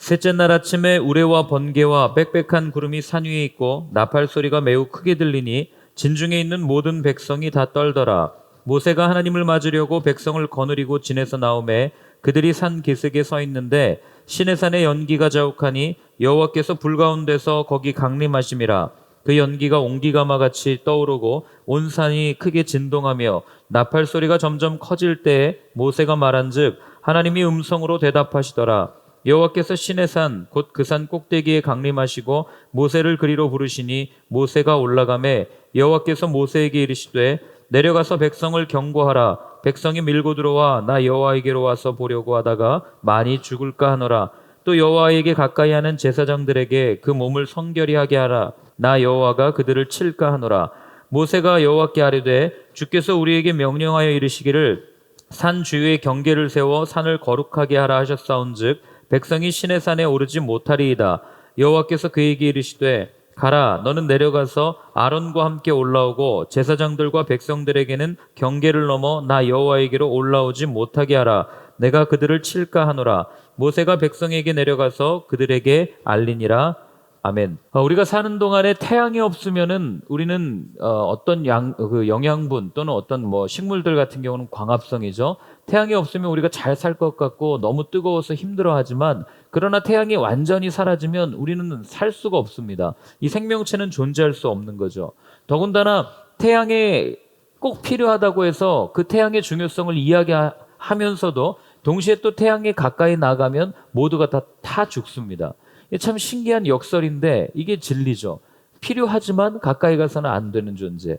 셋째 날 아침에 우레와 번개와 빽빽한 구름이 산 위에 있고 나팔 소리가 매우 크게 들리니 진중에 있는 모든 백성이 다 떨더라. 모세가 하나님을 맞으려고 백성을 거느리고 진에서 나오매 그들이 산 기슭에 서 있는데 시내산의 연기가 자욱하니 여호와께서 불 가운데서 거기 강림하심이라. 그 연기가 옹기가마 같이 떠오르고 온 산이 크게 진동하며 나팔 소리가 점점 커질 때에 모세가 말한즉 하나님이 음성으로 대답하시더라. 여호와께서 시내산 곧 그 산 꼭대기에 강림하시고 모세를 그리로 부르시니 모세가 올라가매 여호와께서 모세에게 이르시되 내려가서 백성을 경고하라. 백성이 밀고 들어와 나 여호와에게로 와서 보려고 하다가 많이 죽을까 하노라. 또 여호와에게 가까이 하는 제사장들에게 그 몸을 성결히 하게 하라. 나 여호와가 그들을 칠까 하노라. 모세가 여호와께 아뢰되 주께서 우리에게 명령하여 이르시기를 산 주위에 경계를 세워 산을 거룩하게 하라 하셨사온즉 백성이 시내산에 오르지 못하리이다. 여호와께서 그에게 이르시되 가라. 너는 내려가서 아론과 함께 올라오고 제사장들과 백성들에게는 경계를 넘어 나 여호와에게로 올라오지 못하게 하라. 내가 그들을 칠까 하노라. 모세가 백성에게 내려가서 그들에게 알리니라. 아멘. 우리가 사는 동안에 태양이 없으면은 우리는 어떤 영양분 또는 어떤 식물들 같은 경우는 광합성이죠. 태양이 없으면 우리가 잘 살 것 같고 너무 뜨거워서 힘들어하지만 그러나 태양이 완전히 사라지면 우리는 살 수가 없습니다. 이 생명체는 존재할 수 없는 거죠. 더군다나 태양에 꼭 필요하다고 해서 그 태양의 중요성을 이야기하면서도 동시에 또 태양에 가까이 나가면 모두가 다 죽습니다. 참 신기한 역설인데 이게 진리죠. 필요하지만 가까이 가서는 안 되는 존재.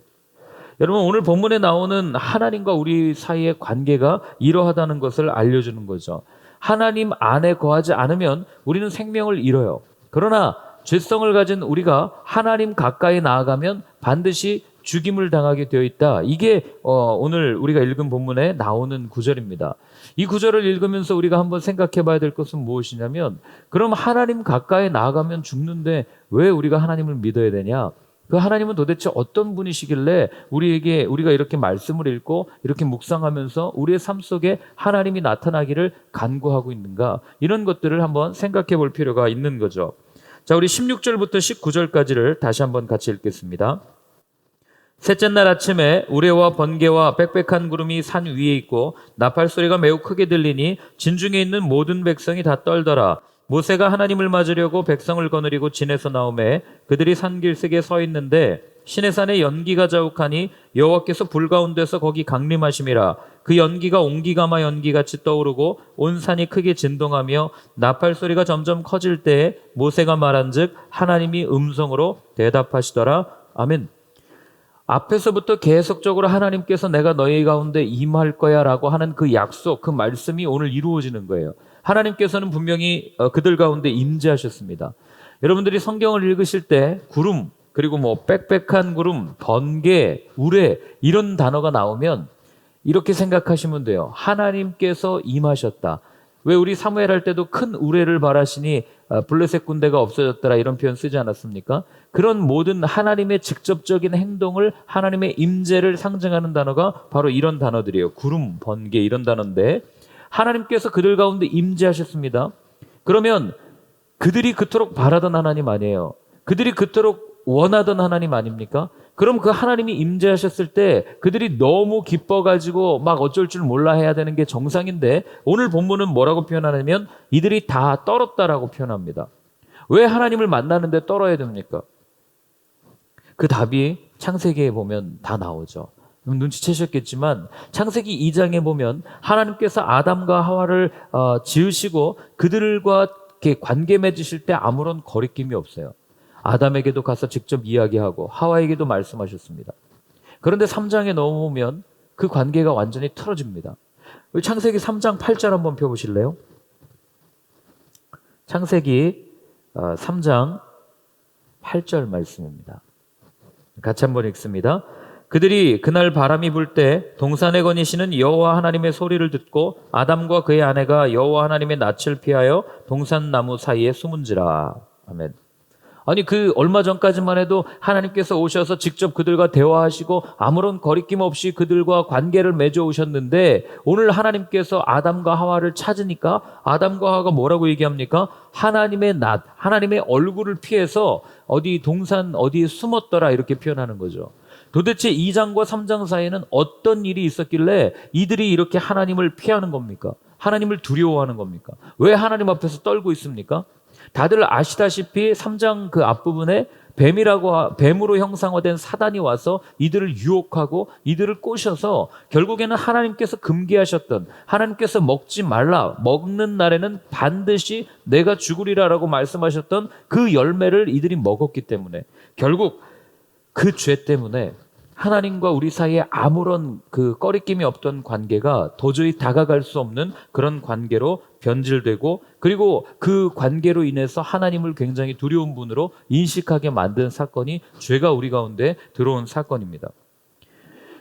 여러분, 오늘 본문에 나오는 하나님과 우리 사이의 관계가 이러하다는 것을 알려주는 거죠. 하나님 안에 거하지 않으면 우리는 생명을 잃어요. 그러나 죄성을 가진 우리가 하나님 가까이 나아가면 반드시 죽임을 당하게 되어 있다. 이게 오늘 우리가 읽은 본문에 나오는 구절입니다. 이 구절을 읽으면서 우리가 한번 생각해 봐야 될 것은 무엇이냐면, 그럼 하나님 가까이 나아가면 죽는데 왜 우리가 하나님을 믿어야 되냐? 그 하나님은 도대체 어떤 분이시길래 우리가 이렇게 말씀을 읽고 이렇게 묵상하면서 우리의 삶 속에 하나님이 나타나기를 간구하고 있는가? 이런 것들을 한번 생각해 볼 필요가 있는 거죠. 자, 우리 16절부터 19절까지를 다시 한번 같이 읽겠습니다. 셋째 날 아침에 우레와 번개와 빽빽한 구름이 산 위에 있고 나팔 소리가 매우 크게 들리니 진중에 있는 모든 백성이 다 떨더라. 모세가 하나님을 맞으려고 백성을 거느리고 진에서 나오매 그들이 산길석에 서 있는데 시내산에 연기가 자욱하니 여호와께서 불 가운데서 거기 강림하심이라. 그 연기가 옹기가마 연기같이 떠오르고 온 산이 크게 진동하며 나팔 소리가 점점 커질 때에 모세가 말한즉 하나님이 음성으로 대답하시더라. 아멘. 앞에서부터 계속적으로 하나님께서 내가 너희 가운데 임할 거야 라고 하는 그 약속, 그 말씀이 오늘 이루어지는 거예요. 하나님께서는 분명히 그들 가운데 임재하셨습니다. 여러분들이 성경을 읽으실 때 구름, 그리고 빽빽한 구름, 번개, 우레 이런 단어가 나오면 이렇게 생각하시면 돼요. 하나님께서 임하셨다. 왜 우리 사무엘 할 때도 큰 우레를 발하시니 블레셋 군대가 없어졌더라 이런 표현 쓰지 않았습니까? 그런 모든 하나님의 직접적인 행동을, 하나님의 임재를 상징하는 단어가 바로 이런 단어들이에요. 구름, 번개 이런 단어인데 하나님께서 그들 가운데 임재하셨습니다. 그러면 그들이 그토록 바라던 하나님 아니에요. 그들이 그토록 원하던 하나님 아닙니까? 그럼 그 하나님이 임재하셨을 때 그들이 너무 기뻐가지고 막 어쩔 줄 몰라 해야 되는 게 정상인데 오늘 본문은 뭐라고 표현하냐면 이들이 다 떨었다라고 표현합니다. 왜 하나님을 만나는데 떨어야 됩니까? 그 답이 창세기에 보면 다 나오죠. 눈치채셨겠지만 창세기 2장에 보면 하나님께서 아담과 하와를 지으시고 그들과 이렇게 관계 맺으실 때 아무런 거리낌이 없어요. 아담에게도 가서 직접 이야기하고 하와에게도 말씀하셨습니다. 그런데 3장에 넘어오면 그 관계가 완전히 틀어집니다. 창세기 3장 8절 한번 펴보실래요? 창세기 3장 8절 말씀입니다. 같이 한번 읽습니다. 그들이 그날 바람이 불 때 동산에 거니시는 여호와 하나님의 소리를 듣고 아담과 그의 아내가 여호와 하나님의 낯을 피하여 동산나무 사이에 숨은지라. 아멘. 아니 그 얼마 전까지만 해도 하나님께서 오셔서 직접 그들과 대화하시고 아무런 거리낌 없이 그들과 관계를 맺어 오셨는데, 오늘 하나님께서 아담과 하와를 찾으니까 아담과 하와가 뭐라고 얘기합니까? 하나님의 낯, 하나님의 얼굴을 피해서 어디 동산 어디에 숨었더라, 이렇게 표현하는 거죠. 도대체 2장과 3장 사이에는 어떤 일이 있었길래 이들이 이렇게 하나님을 피하는 겁니까? 하나님을 두려워하는 겁니까? 왜 하나님 앞에서 떨고 있습니까? 다들 아시다시피 3장 그 앞부분에 뱀으로 형상화된 사단이 와서 이들을 유혹하고 이들을 꼬셔서 결국에는 하나님께서 금기하셨던, 하나님께서 먹지 말라, 먹는 날에는 반드시 내가 죽으리라라고 말씀하셨던 그 열매를 이들이 먹었기 때문에, 결국 그 죄 때문에 하나님과 우리 사이에 아무런 그 꺼리낌이 없던 관계가 도저히 다가갈 수 없는 그런 관계로 변질되고, 그리고 그 관계로 인해서 하나님을 굉장히 두려운 분으로 인식하게 만든 사건이 죄가 우리 가운데 들어온 사건입니다.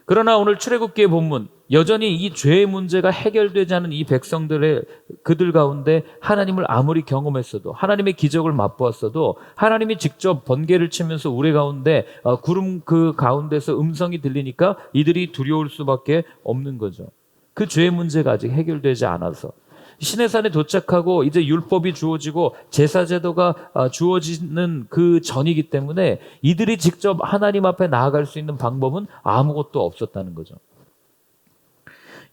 그러나 오늘 출애굽기의 본문, 여전히 이 죄의 문제가 해결되지 않은 이 백성들의 그들 가운데 하나님을 아무리 경험했어도, 하나님의 기적을 맛보았어도, 하나님이 직접 번개를 치면서 우리 가운데 구름 그 가운데서 음성이 들리니까 이들이 두려울 수밖에 없는 거죠. 그 죄의 문제가 아직 해결되지 않아서 시내산에 도착하고 이제 율법이 주어지고 제사제도가 주어지는 그 전이기 때문에 이들이 직접 하나님 앞에 나아갈 수 있는 방법은 아무것도 없었다는 거죠.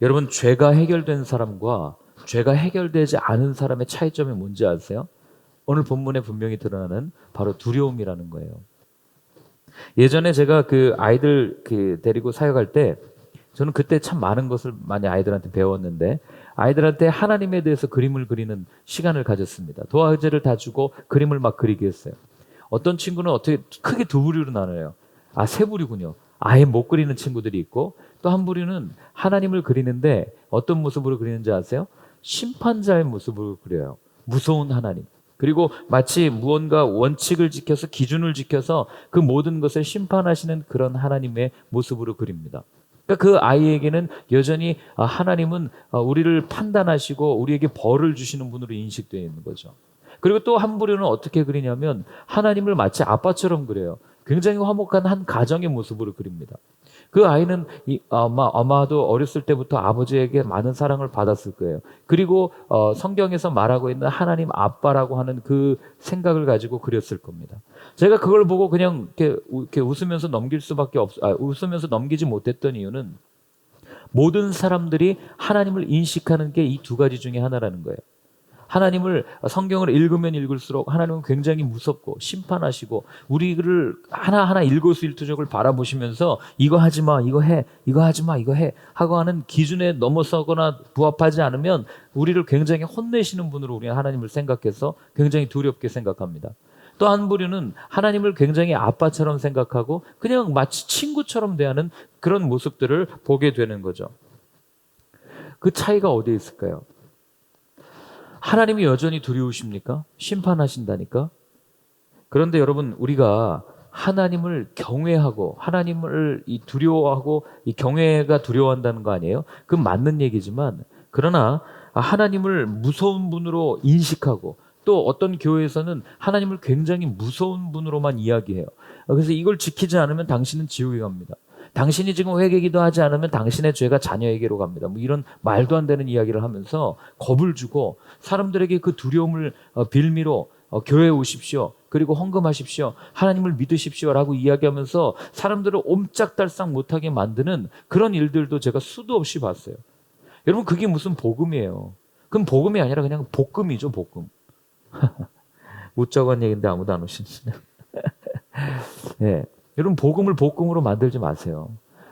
여러분, 죄가 해결된 사람과 죄가 해결되지 않은 사람의 차이점이 뭔지 아세요? 오늘 본문에 분명히 드러나는 바로 두려움이라는 거예요. 예전에 제가 그 아이들 데리고 사역할 때, 저는 그때 참 많은 것을 많이 아이들한테 배웠는데, 아이들한테 하나님에 대해서 그림을 그리는 시간을 가졌습니다. 도화제를 다 주고 그림을 막 그리게 했어요. 어떤 친구는 어떻게 크게 두 부류로 나눠요. 세 부류군요. 아예 못 그리는 친구들이 있고, 또 한 부류는 하나님을 그리는데 어떤 모습으로 그리는지 아세요? 심판자의 모습으로 그려요. 무서운 하나님. 그리고 마치 무언가 원칙을 지켜서, 기준을 지켜서 그 모든 것을 심판하시는 그런 하나님의 모습으로 그립니다. 그러니까 그 아이에게는 여전히 하나님은 우리를 판단하시고 우리에게 벌을 주시는 분으로 인식되어 있는 거죠. 그리고 또 한 부류는 어떻게 그리냐면 하나님을 마치 아빠처럼 그려요. 굉장히 화목한 한 가정의 모습으로 그립니다. 그 아이는 아마도 어렸을 때부터 아버지에게 많은 사랑을 받았을 거예요. 그리고 성경에서 말하고 있는 하나님 아빠라고 하는 그 생각을 가지고 그렸을 겁니다. 제가 그걸 보고 그냥 이렇게 웃으면서 웃으면서 넘기지 못했던 이유는, 모든 사람들이 하나님을 인식하는 게 이 두 가지 중에 하나라는 거예요. 하나님을, 성경을 읽으면 읽을수록 하나님은 굉장히 무섭고 심판하시고 우리를 하나하나 일거수일투족을 바라보시면서 이거 하지 마, 이거 해, 이거 하지 마, 이거 해 하고 하는 기준에 넘어서거나 부합하지 않으면 우리를 굉장히 혼내시는 분으로 우리는 하나님을 생각해서 굉장히 두렵게 생각합니다. 또 한 부류는 하나님을 굉장히 아빠처럼 생각하고 그냥 마치 친구처럼 대하는 그런 모습들을 보게 되는 거죠. 그 차이가 어디에 있을까요? 하나님이 여전히 두려우십니까? 심판하신다니까? 그런데 여러분, 우리가 하나님을 경외하고 하나님을 두려워하고, 이 경외가 두려워한다는 거 아니에요? 그건 맞는 얘기지만, 그러나 하나님을 무서운 분으로 인식하고, 또 어떤 교회에서는 하나님을 굉장히 무서운 분으로만 이야기해요. 그래서 이걸 지키지 않으면 당신은 지옥에 갑니다. 당신이 지금 회개기도 하지 않으면 당신의 죄가 자녀에게로 갑니다. 이런 말도 안 되는 이야기를 하면서 겁을 주고 사람들에게 그 두려움을 빌미로 교회에 오십시오. 그리고 헌금하십시오. 하나님을 믿으십시오라고 이야기하면서 사람들을 옴짝달싹 못하게 만드는 그런 일들도 제가 수도 없이 봤어요. 여러분, 그게 무슨 복음이에요? 그건 복음이 아니라 그냥 볶음이죠, 볶음. 우쩍한 얘기인데 아무도 안 오시네요. 네. 여러분, 복음을 볶음으로 만들지 마세요.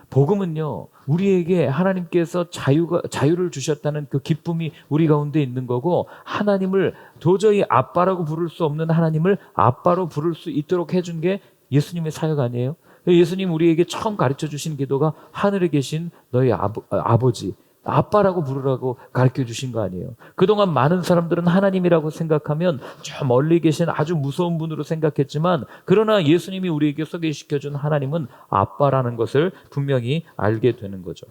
복음은요, 우리에게 하나님께서 자유를 주셨다는 그 기쁨이 우리 가운데 있는 거고, 하나님을 도저히 아빠라고 부를 수 없는 하나님을 아빠로 부를 수 있도록 해준 게 예수님의 사역 아니에요? 예수님 우리에게 처음 가르쳐 주신 기도가 하늘에 계신 너희 아버지, 아빠라고 부르라고 가르쳐 주신 거 아니에요? 그동안 많은 사람들은 하나님이라고 생각하면 저 멀리 계신 아주 무서운 분으로 생각했지만, 그러나 예수님이 우리에게 소개시켜준 하나님은 아빠라는 것을 분명히 알게 되는 거죠.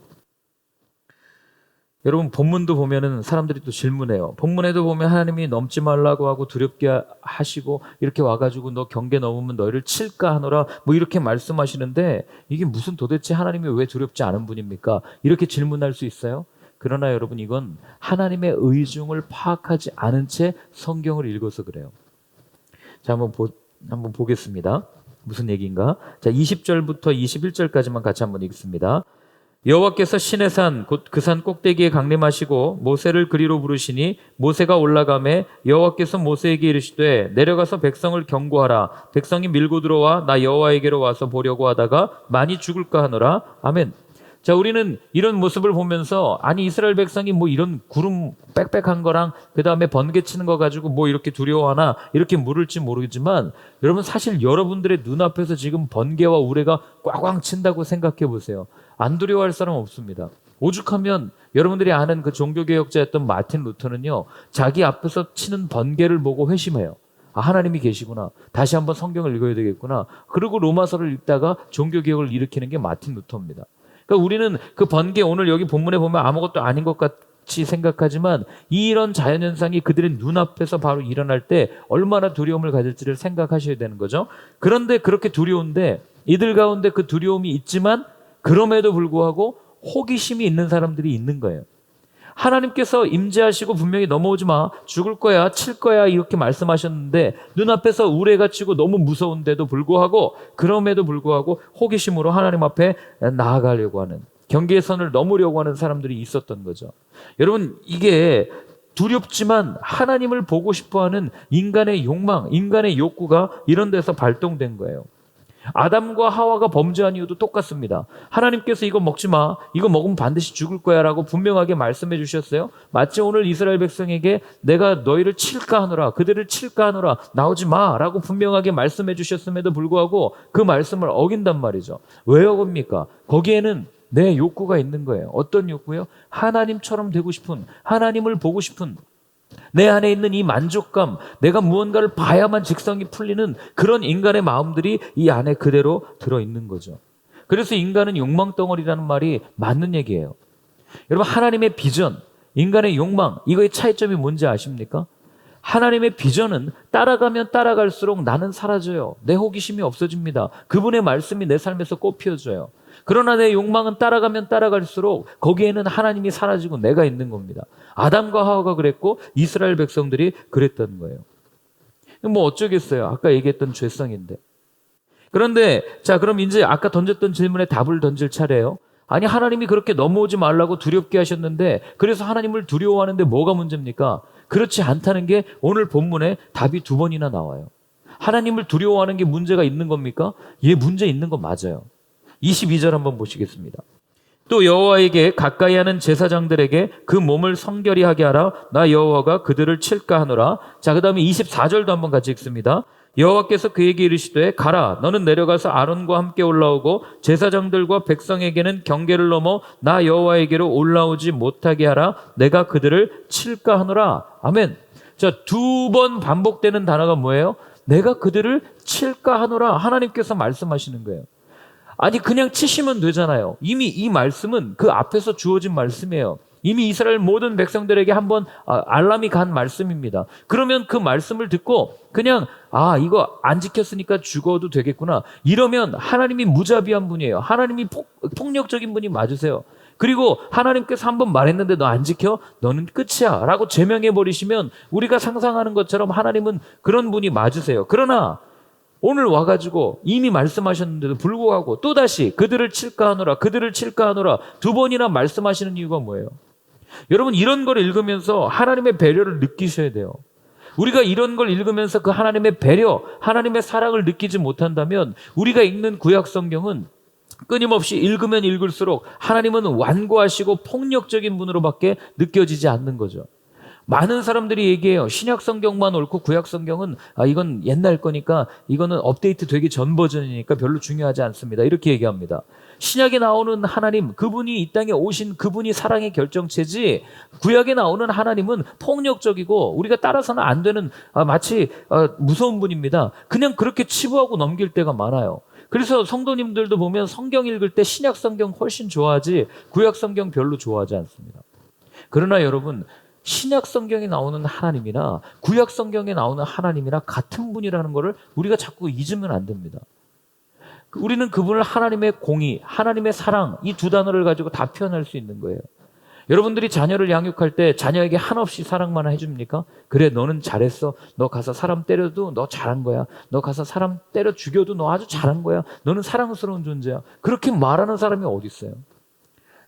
여러분 본문도 보면은 사람들이 또 질문해요. 본문에도 보면 하나님이 넘지 말라고 하고 두렵게 하시고 이렇게 와가지고 너 경계 넘으면 너희를 칠까 하노라 뭐 이렇게 말씀하시는데 이게 무슨 도대체 하나님이 왜 두렵지 않은 분입니까? 이렇게 질문할 수 있어요. 그러나 여러분 이건 하나님의 의중을 파악하지 않은 채 성경을 읽어서 그래요. 자, 한번 보겠습니다. 무슨 얘기인가? 자, 20절부터 21절까지만 같이 한번 읽습니다. 여호와께서 시내 산 곧 그 산 꼭대기에 강림하시고 모세를 그리로 부르시니 모세가 올라가매 여호와께서 모세에게 이르시되 내려가서 백성을 경고하라. 백성이 밀고 들어와 나 여호와에게로 와서 보려고 하다가 많이 죽을까 하노라. 아멘. 자, 우리는 이런 모습을 보면서 아니 이스라엘 백성이 뭐 이런 구름 빽빽한 거랑 그 다음에 번개 치는 거 가지고 뭐 이렇게 두려워하나 이렇게 물을지 모르겠지만 여러분 사실 여러분들의 눈앞에서 지금 번개와 우레가 꽝꽝 친다고 생각해 보세요. 안 두려워할 사람 없습니다. 오죽하면 여러분들이 아는 그 종교개혁자였던 마틴 루터는요, 자기 앞에서 치는 번개를 보고 회심해요. 아, 하나님이 계시구나. 다시 한번 성경을 읽어야 되겠구나. 그리고 로마서를 읽다가 종교개혁을 일으키는 게 마틴 루터입니다. 그러니까 우리는 그 번개 오늘 여기 본문에 보면 아무것도 아닌 것 같이 생각하지만 이런 자연현상이 그들의 눈앞에서 바로 일어날 때 얼마나 두려움을 가질지를 생각하셔야 되는 거죠. 그런데 그렇게 두려운데 이들 가운데 그 두려움이 있지만 그럼에도 불구하고 호기심이 있는 사람들이 있는 거예요. 하나님께서 임재하시고 분명히 넘어오지 마, 죽을 거야, 칠 거야 이렇게 말씀하셨는데 눈앞에서 우레가 치고 너무 무서운데도 불구하고 그럼에도 불구하고 호기심으로 하나님 앞에 나아가려고 하는, 경계의 선을 넘으려고 하는 사람들이 있었던 거죠. 여러분 이게 두렵지만 하나님을 보고 싶어하는 인간의 욕망, 인간의 욕구가 이런 데서 발동된 거예요. 아담과 하와가 범죄한 이유도 똑같습니다. 하나님께서 이거 먹지 마, 이거 먹으면 반드시 죽을 거야 라고 분명하게 말씀해 주셨어요. 마치 오늘 이스라엘 백성에게 내가 너희를 칠까 하노라, 그들을 칠까 하노라, 나오지 마 라고 분명하게 말씀해 주셨음에도 불구하고 그 말씀을 어긴단 말이죠. 왜 어깁니까? 거기에는 내 욕구가 있는 거예요. 어떤 욕구요? 하나님처럼 되고 싶은, 하나님을 보고 싶은, 내 안에 있는 이 만족감, 내가 무언가를 봐야만 직성이 풀리는 그런 인간의 마음들이 이 안에 그대로 들어있는 거죠. 그래서 인간은 욕망덩어리라는 말이 맞는 얘기예요. 여러분 하나님의 비전, 인간의 욕망, 이거의 차이점이 뭔지 아십니까? 하나님의 비전은 따라가면 따라갈수록 나는 사라져요. 내 호기심이 없어집니다. 그분의 말씀이 내 삶에서 꽃피워져요. 그러나 내 욕망은 따라가면 따라갈수록 거기에는 하나님이 사라지고 내가 있는 겁니다. 아담과 하와가 그랬고 이스라엘 백성들이 그랬던 거예요. 뭐 어쩌겠어요. 아까 얘기했던 죄성인데. 그런데 자, 그럼 이제 아까 던졌던 질문에 답을 던질 차례예요. 아니 하나님이 그렇게 넘어오지 말라고 두렵게 하셨는데 그래서 하나님을 두려워하는데 뭐가 문제입니까? 그렇지 않다는 게 오늘 본문에 답이 두 번이나 나와요. 하나님을 두려워하는 게 문제가 있는 겁니까? 예, 문제 있는 거 맞아요. 22절 한번 보시겠습니다. 또 여호와에게 가까이 하는 제사장들에게 그 몸을 성결히 하게 하라. 나 여호와가 그들을 칠까 하노라. 자, 그 다음에 24절도 한번 같이 읽습니다. 여호와께서 그에게 이르시되 가라. 너는 내려가서 아론과 함께 올라오고 제사장들과 백성에게는 경계를 넘어 나 여호와에게로 올라오지 못하게 하라. 내가 그들을 칠까 하노라. 아멘. 자, 두 번 반복되는 단어가 뭐예요? 내가 그들을 칠까 하노라. 하나님께서 말씀하시는 거예요. 아니 그냥 치시면 되잖아요. 이미 이 말씀은 그 앞에서 주어진 말씀이에요. 이미 이스라엘 모든 백성들에게 한번 알람이 간 말씀입니다. 그러면 그 말씀을 듣고 그냥 이거 안 지켰으니까 죽어도 되겠구나. 이러면 하나님이 무자비한 분이에요. 하나님이 폭력적인 분이 맞으세요. 그리고 하나님께서 한번 말했는데 너 안 지켜? 너는 끝이야 라고 제명해버리시면 우리가 상상하는 것처럼 하나님은 그런 분이 맞으세요. 그러나 오늘 와가지고 이미 말씀하셨는데도 불구하고 또다시 그들을 칠까 하노라, 그들을 칠까 하노라 두 번이나 말씀하시는 이유가 뭐예요? 여러분 이런 걸 읽으면서 하나님의 배려를 느끼셔야 돼요. 우리가 이런 걸 읽으면서 그 하나님의 배려, 하나님의 사랑을 느끼지 못한다면 우리가 읽는 구약 성경은 끊임없이 읽으면 읽을수록 하나님은 완고하시고 폭력적인 분으로밖에 느껴지지 않는 거죠. 많은 사람들이 얘기해요. 신약 성경만 옳고 구약 성경은 이건 옛날 거니까 이거는 업데이트 되기 전 버전이니까 별로 중요하지 않습니다. 이렇게 얘기합니다. 신약에 나오는 하나님, 그분이 이 땅에 오신 그분이 사랑의 결정체지 구약에 나오는 하나님은 폭력적이고 우리가 따라서는 안 되는 마치 무서운 분입니다. 그냥 그렇게 치부하고 넘길 때가 많아요. 그래서 성도님들도 보면 성경 읽을 때 신약 성경 훨씬 좋아하지 구약 성경 별로 좋아하지 않습니다. 그러나 여러분, 신약 성경에 나오는 하나님이나 구약 성경에 나오는 하나님이나 같은 분이라는 것을 우리가 자꾸 잊으면 안 됩니다. 우리는 그분을 하나님의 공의, 하나님의 사랑, 이 두 단어를 가지고 다 표현할 수 있는 거예요. 여러분들이 자녀를 양육할 때 자녀에게 한없이 사랑만 해줍니까? 그래, 너는 잘했어. 너 가서 사람 때려도 너 잘한 거야. 너 가서 사람 때려 죽여도 너 아주 잘한 거야. 너는 사랑스러운 존재야. 그렇게 말하는 사람이 어디 있어요?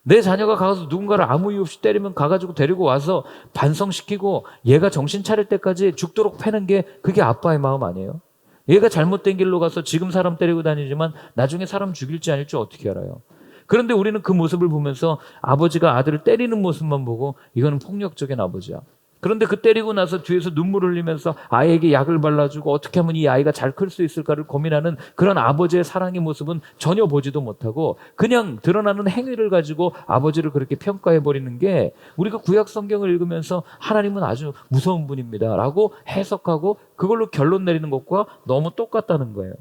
내 자녀가 가서 누군가를 아무 이유 없이 때리면 가가지고 데리고 와서 반성시키고 얘가 정신 차릴 때까지 죽도록 패는 게 그게 아빠의 마음 아니에요? 얘가 잘못된 길로 가서 지금 사람 때리고 다니지만 나중에 사람 죽일지 아닐지 어떻게 알아요? 그런데 우리는 그 모습을 보면서 아버지가 아들을 때리는 모습만 보고 이거는 폭력적인 아버지야. 그런데 그 때리고 나서 뒤에서 눈물 흘리면서 아이에게 약을 발라주고 어떻게 하면 이 아이가 잘 클 수 있을까를 고민하는 그런 아버지의 사랑의 모습은 전혀 보지도 못하고 그냥 드러나는 행위를 가지고 아버지를 그렇게 평가해버리는 게 우리가 구약 성경을 읽으면서 하나님은 아주 무서운 분입니다 라고 해석하고 그걸로 결론 내리는 것과 너무 똑같다는 거예요.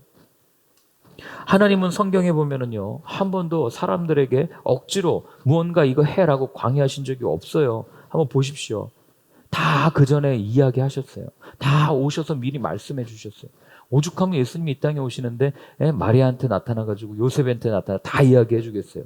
하나님은 성경에 보면은요, 한 번도 사람들에게 억지로 무언가 이거 해라고 강요하신 적이 없어요. 한번 보십시오. 다 그 전에 이야기하셨어요. 다 오셔서 미리 말씀해 주셨어요. 오죽하면 예수님이 이 땅에 오시는데 마리아한테 나타나가지고 요셉한테 나타나 다 이야기해 주겠어요.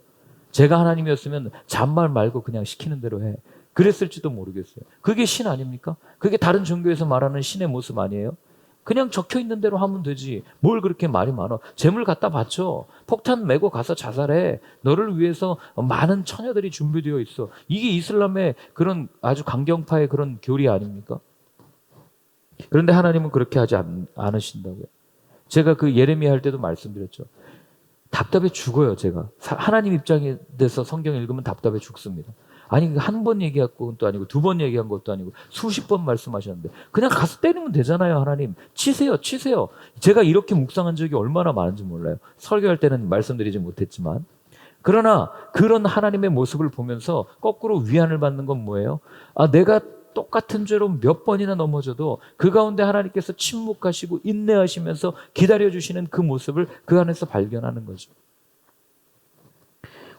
제가 하나님이었으면 잔말 말고 그냥 시키는 대로 해. 그랬을지도 모르겠어요. 그게 신 아닙니까? 그게 다른 종교에서 말하는 신의 모습 아니에요? 그냥 적혀 있는 대로 하면 되지. 뭘 그렇게 말이 많아. 재물 갖다 바쳐. 폭탄 메고 가서 자살해. 너를 위해서 많은 처녀들이 준비되어 있어. 이게 이슬람의 그런 아주 강경파의 그런 교리 아닙니까? 그런데 하나님은 그렇게 하지 않으신다고요. 제가 그 예레미야 할 때도 말씀드렸죠. 답답해 죽어요, 제가. 하나님 입장에 대해서 성경 읽으면 답답해 죽습니다. 아니, 한 번 얘기한 것도 아니고 두 번 얘기한 것도 아니고 수십 번 말씀하셨는데 그냥 가서 때리면 되잖아요. 하나님 치세요. 제가 이렇게 묵상한 적이 얼마나 많은지 몰라요. 설교할 때는 말씀드리지 못했지만 그러나 그런 하나님의 모습을 보면서 거꾸로 위안을 받는 건 뭐예요? 내가 똑같은 죄로 몇 번이나 넘어져도 그 가운데 하나님께서 침묵하시고 인내하시면서 기다려주시는 그 모습을 그 안에서 발견하는 거죠.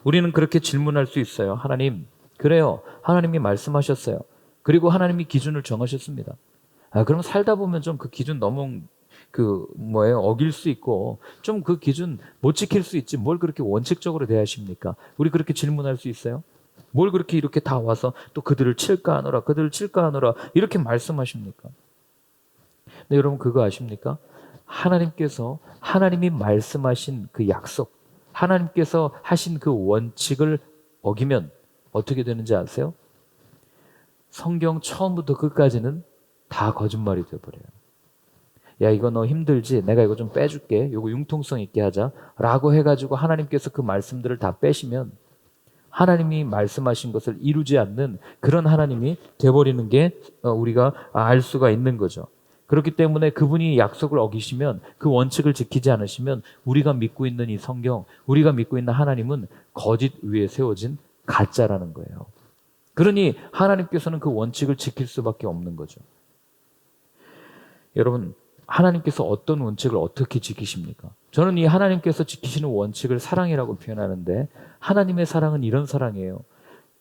우리는 그렇게 질문할 수 있어요. 하나님, 그래요. 하나님이 말씀하셨어요. 그리고 하나님이 기준을 정하셨습니다. 그럼 살다 보면 좀 그 기준 너무 어길 수 있고 좀 그 기준 못 지킬 수 있지. 뭘 그렇게 원칙적으로 대하십니까? 우리 그렇게 질문할 수 있어요? 뭘 그렇게 이렇게 다 와서 또 그들을 칠까 하노라 이렇게 말씀하십니까? 근데 여러분 그거 아십니까? 하나님이 말씀하신 그 약속, 하나님께서 하신 그 원칙을 어기면 어떻게 되는지 아세요? 성경 처음부터 끝까지는 다 거짓말이 되어버려요. 야, 이거 너 힘들지? 내가 이거 좀 빼줄게. 이거 융통성 있게 하자. 라고 해가지고 하나님께서 그 말씀들을 다 빼시면 하나님이 말씀하신 것을 이루지 않는 그런 하나님이 되어버리는 게 우리가 알 수가 있는 거죠. 그렇기 때문에 그분이 약속을 어기시면 그 원칙을 지키지 않으시면 우리가 믿고 있는 이 성경, 우리가 믿고 있는 하나님은 거짓 위에 세워진 가짜라는 거예요. 그러니 하나님께서는 그 원칙을 지킬 수밖에 없는 거죠. 여러분, 하나님께서 어떤 원칙을 어떻게 지키십니까? 저는 이 하나님께서 지키시는 원칙을 사랑이라고 표현하는데 하나님의 사랑은 이런 사랑이에요.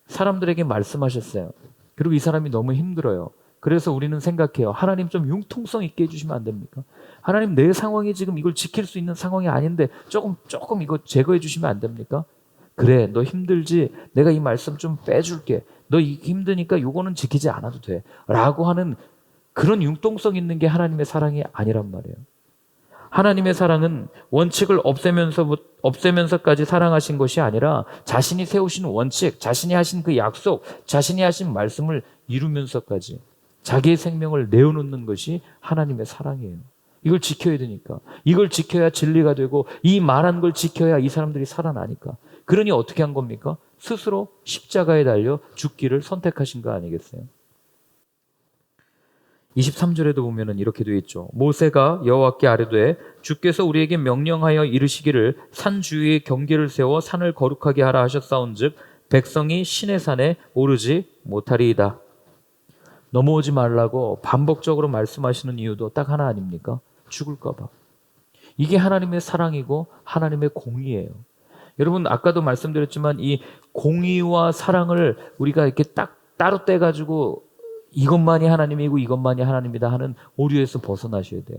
사람들에게 말씀하셨어요. 그리고 이 사람이 너무 힘들어요. 그래서 우리는 생각해요. 하나님 좀 융통성 있게 해주시면 안 됩니까? 하나님 내 상황이 지금 이걸 지킬 수 있는 상황이 아닌데 조금 이거 제거해 주시면 안 됩니까? 그래, 너 힘들지? 내가 이 말씀 좀 빼줄게. 너 힘드니까 요거는 지키지 않아도 돼. 라고 하는 그런 융통성 있는 게 하나님의 사랑이 아니란 말이에요. 하나님의 사랑은 원칙을 없애면서까지 사랑하신 것이 아니라 자신이 세우신 원칙, 자신이 하신 그 약속, 자신이 하신 말씀을 이루면서까지 자기의 생명을 내어놓는 것이 하나님의 사랑이에요. 이걸 지켜야 되니까. 이걸 지켜야 진리가 되고 이 말한 걸 지켜야 이 사람들이 살아나니까. 그러니 어떻게 한 겁니까? 스스로 십자가에 달려 죽기를 선택하신 거 아니겠어요? 23절에도 보면은 이렇게 되어 있죠. 모세가 여호와께 아뢰되 주께서 우리에게 명령하여 이르시기를 산 주위에 경계를 세워 산을 거룩하게 하라 하셨사온즉 백성이 신의 산에 오르지 못하리이다. 넘어오지 말라고 반복적으로 말씀하시는 이유도 딱 하나 아닙니까? 죽을까 봐. 이게 하나님의 사랑이고 하나님의 공의예요. 여러분 아까도 말씀드렸지만 이 공의와 사랑을 우리가 이렇게 딱 따로 떼가지고 이것만이 하나님이고 이것만이 하나님이다 하는 오류에서 벗어나셔야 돼요.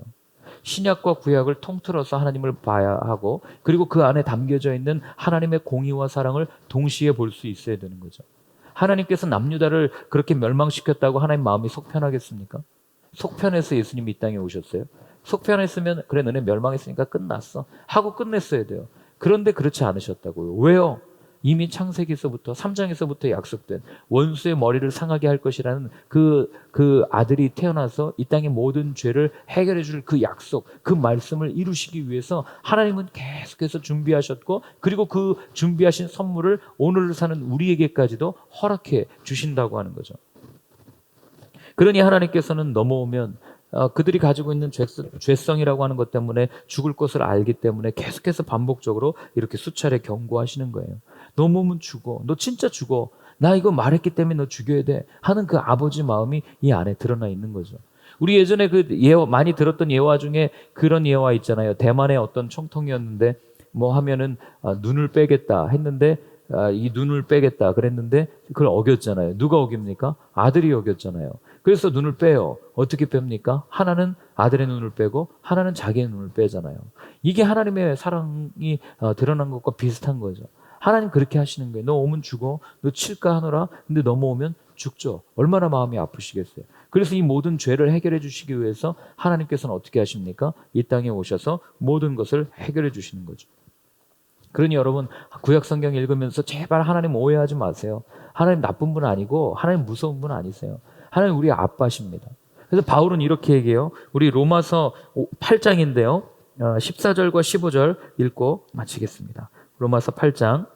신약과 구약을 통틀어서 하나님을 봐야 하고, 그리고 그 안에 담겨져 있는 하나님의 공의와 사랑을 동시에 볼 수 있어야 되는 거죠. 하나님께서 남유다를 그렇게 멸망시켰다고 하나님 마음이 속편하겠습니까? 속편해서 예수님이 이 땅에 오셨어요. 속편했으면 그래 너네 멸망했으니까 끝났어 하고 끝냈어야 돼요. 그런데 그렇지 않으셨다고요. 왜요? 이미 창세기에서부터 3장에서부터 약속된 원수의 머리를 상하게 할 것이라는 그 아들이 태어나서 이 땅의 모든 죄를 해결해 줄 그 약속, 그 말씀을 이루시기 위해서 하나님은 계속해서 준비하셨고, 그리고 그 준비하신 선물을 오늘을 사는 우리에게까지도 허락해 주신다고 하는 거죠. 그러니 하나님께서는 넘어오면 그들이 가지고 있는 죄성이라고 하는 것 때문에 죽을 것을 알기 때문에 계속해서 반복적으로 이렇게 수차례 경고하시는 거예요. 넘어오면 죽어. 너 진짜 죽어. 나 이거 말했기 때문에 너 죽여야 돼 하는 그 아버지 마음이 이 안에 드러나 있는 거죠. 우리 예전에 그 예화, 많이 들었던 예화 중에 그런 예화 있잖아요. 대만의 어떤 총통이었는데 뭐 하면은 눈을 빼겠다 했는데 이 눈을 빼겠다 그랬는데 그걸 어겼잖아요. 누가 어깁니까? 아들이 어겼잖아요. 그래서 눈을 빼요. 어떻게 뺍니까? 하나는 아들의 눈을 빼고 하나는 자기의 눈을 빼잖아요. 이게 하나님의 사랑이 드러난 것과 비슷한 거죠. 하나님 그렇게 하시는 거예요. 너 오면 죽어. 너 칠까 하노라. 근데 넘어오면 죽죠. 얼마나 마음이 아프시겠어요. 그래서 이 모든 죄를 해결해 주시기 위해서 하나님께서는 어떻게 하십니까? 이 땅에 오셔서 모든 것을 해결해 주시는 거죠. 그러니 여러분 구약 성경 읽으면서 제발 하나님 오해하지 마세요. 하나님 나쁜 분 아니고 하나님 무서운 분 아니세요. 하나님 우리 아빠십니다. 그래서 바울은 이렇게 얘기해요. 우리 로마서 8장인데요. 14절과 15절 읽고 마치겠습니다. 로마서 8장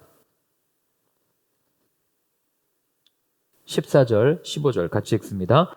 14절 15절 같이 읽습니다.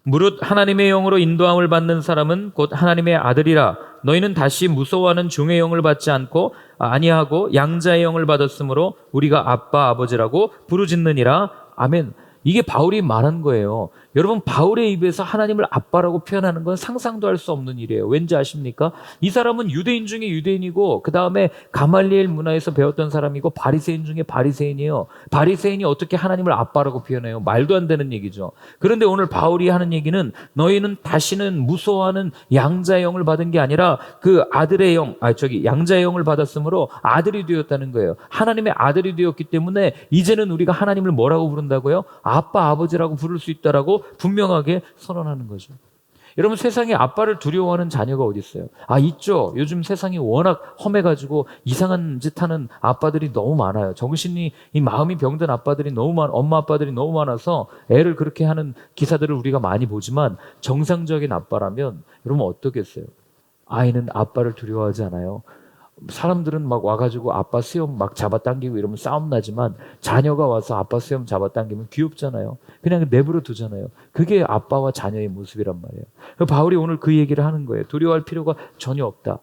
무릇 하나님의 영으로 인도함을 받는 사람은 곧 하나님의 아들이라. 너희는 다시 무서워하는 종의 영을 받지 않고 아니하고 양자의 영을 받았으므로 우리가 아빠 아버지라고 부르짖느니라. 아멘. 이게 바울이 말한 거예요. 여러분 바울의 입에서 하나님을 아빠라고 표현하는 건 상상도 할 수 없는 일이에요. 왠지 아십니까? 이 사람은 유대인 중에 유대인이고 그 다음에 가말리엘 문화에서 배웠던 사람이고 바리새인 중에 바리새인이에요. 바리새인이 어떻게 하나님을 아빠라고 표현해요? 말도 안 되는 얘기죠. 그런데 오늘 바울이 하는 얘기는 너희는 다시는 무서워하는 양자의 영을 받은 게 아니라 그 아들의 영, 양자의 영을 받았으므로 아들이 되었다는 거예요. 하나님의 아들이 되었기 때문에 이제는 우리가 하나님을 뭐라고 부른다고요? 아빠 아버지라고 부를 수 있다라고 분명하게 선언하는 거죠. 여러분 세상에 아빠를 두려워하는 자녀가 어디 있어요? 있죠. 요즘 세상이 워낙 험해가지고 이상한 짓 하는 아빠들이 너무 많아요. 정신이 이 마음이 병든 아빠들이 엄마 아빠들이 너무 많아서 애를 그렇게 하는 기사들을 우리가 많이 보지만 정상적인 아빠라면 여러분 어떻겠어요? 아이는 아빠를 두려워하지 않아요. 사람들은 막 와가지고 아빠 수염 막 잡아당기고 이러면 싸움 나지만 자녀가 와서 아빠 수염 잡아당기면 귀엽잖아요. 그냥 내버려 두잖아요. 그게 아빠와 자녀의 모습이란 말이에요. 바울이 오늘 그 얘기를 하는 거예요. 두려워할 필요가 전혀 없다.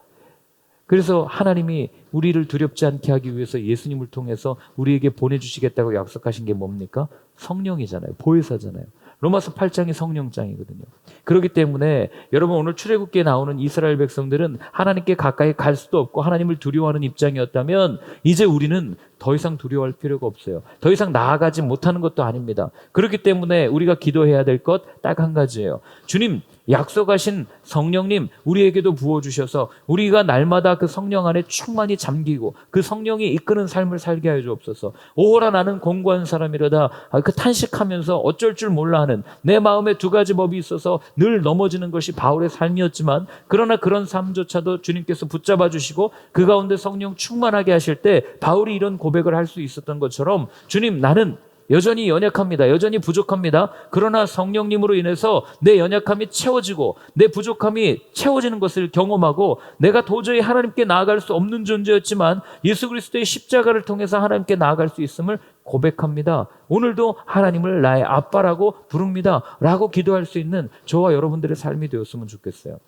그래서 하나님이 우리를 두렵지 않게 하기 위해서 예수님을 통해서 우리에게 보내주시겠다고 약속하신 게 뭡니까? 성령이잖아요. 보혜사잖아요. 로마서 8장이 성령장이거든요. 그렇기 때문에 여러분 오늘 출애굽기에 나오는 이스라엘 백성들은 하나님께 가까이 갈 수도 없고 하나님을 두려워하는 입장이었다면 이제 우리는 더 이상 두려워할 필요가 없어요. 더 이상 나아가지 못하는 것도 아닙니다. 그렇기 때문에 우리가 기도해야 될 것 딱 한 가지예요. 주님, 약속하신 성령님 우리에게도 부어주셔서 우리가 날마다 그 성령 안에 충만히 잠기고 그 성령이 이끄는 삶을 살게 하여 주옵소서. 오호라 나는 공고한 사람이로다. 그 탄식하면서 어쩔 줄 몰라 하는 내 마음에 두 가지 법이 있어서 늘 넘어지는 것이 바울의 삶이었지만 그러나 그런 삶조차도 주님께서 붙잡아 주시고 그 가운데 성령 충만하게 하실 때 바울이 이런 고백을 할 수 있었던 것처럼 주님 나는 여전히 연약합니다. 여전히 부족합니다. 그러나 성령님으로 인해서 내 연약함이 채워지고 내 부족함이 채워지는 것을 경험하고 내가 도저히 하나님께 나아갈 수 없는 존재였지만 예수 그리스도의 십자가를 통해서 하나님께 나아갈 수 있음을 고백합니다. 오늘도 하나님을 나의 아빠라고 부릅니다. 라고 기도할 수 있는 저와 여러분들의 삶이 되었으면 좋겠어요.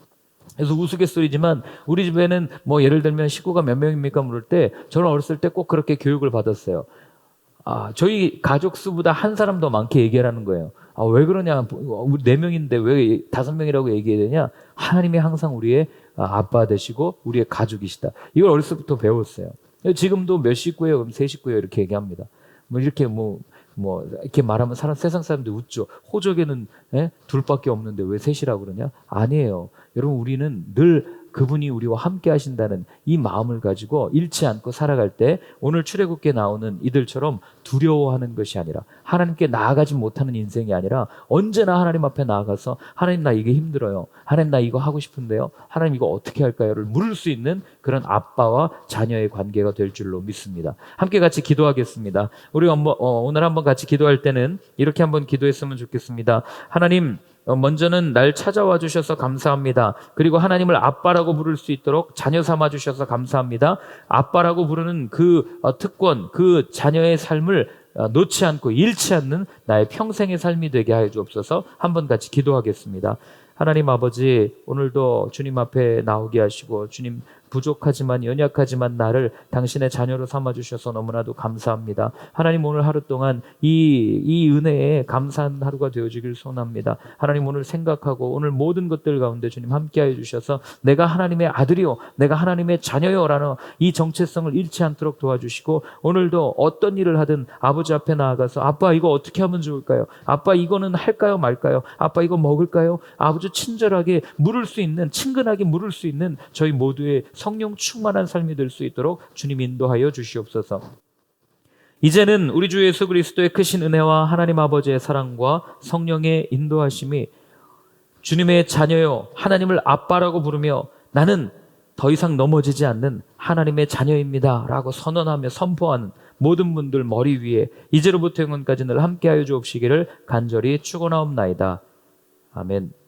그래서 우스갯소리지만 우리 집에는 뭐 예를 들면 식구가 몇 명입니까 물을 때 저는 어렸을 때 꼭 그렇게 교육을 받았어요. 저희 가족 수보다 한 사람 더 많게 얘기하라는 거예요. 왜 그러냐? 우리 4명인데 왜 5명이라고 얘기해야 되냐? 하나님이 항상 우리의 아빠 되시고 우리의 가족이시다. 이걸 어렸을 때부터 배웠어요. 지금도 몇 식구예요? 그럼 3식구예요. 이렇게 얘기합니다. 뭐 이렇게 뭐 뭐 이렇게 말하면 세상 사람들 웃죠. 호적에는 둘밖에 없는데 왜 셋이라고 그러냐? 아니에요. 여러분, 우리는 늘 그분이 우리와 함께 하신다는 이 마음을 가지고 잃지 않고 살아갈 때 오늘 출애굽기에 나오는 이들처럼 두려워하는 것이 아니라, 하나님께 나아가지 못하는 인생이 아니라 언제나 하나님 앞에 나아가서 하나님, 나 이게 힘들어요. 하나님, 나 이거 하고 싶은데요. 하나님, 이거 어떻게 할까요?를 물을 수 있는 그런 아빠와 자녀의 관계가 될 줄로 믿습니다. 함께 같이 기도하겠습니다. 우리 오늘 한번 같이 기도할 때는 이렇게 한번 기도했으면 좋겠습니다. 하나님, 먼저는 날 찾아와 주셔서 감사합니다. 그리고 하나님을 아빠라고 부를 수 있도록 자녀 삼아 주셔서 감사합니다. 아빠라고 부르는 그 특권, 그 자녀의 삶을 놓지 않고 잃지 않는 나의 평생의 삶이 되게 하여 주옵소서. 한번 같이 기도하겠습니다. 하나님 아버지, 오늘도 주님 앞에 나오게 하시고, 주님, 부족하지만 연약하지만 나를 당신의 자녀로 삼아주셔서 너무나도 감사합니다. 하나님, 오늘 하루 동안 이 은혜에 감사한 하루가 되어지길 소원합니다. 하나님, 오늘 생각하고 오늘 모든 것들 가운데 주님 함께하여 주셔서 내가 하나님의 아들이요, 내가 하나님의 자녀요 라는 이 정체성을 잃지 않도록 도와주시고, 오늘도 어떤 일을 하든 아버지 앞에 나아가서 아빠, 이거 어떻게 하면 좋을까요? 아빠, 이거는 할까요 말까요? 아빠, 이거 먹을까요? 아버지, 친절하게 물을 수 있는, 친근하게 물을 수 있는 저희 모두의 성령 충만한 삶이 될 수 있도록 주님 인도하여 주시옵소서. 이제는 우리 주 예수 그리스도의 크신 은혜와 하나님 아버지의 사랑과 성령의 인도하심이 주님의 자녀요, 하나님을 아빠라고 부르며 나는 더 이상 넘어지지 않는 하나님의 자녀입니다 라고 선언하며 선포하는 모든 분들 머리 위에 이제로부터 영원까지 늘 함께하여 주옵시기를 간절히 축원하옵나이다. 아멘.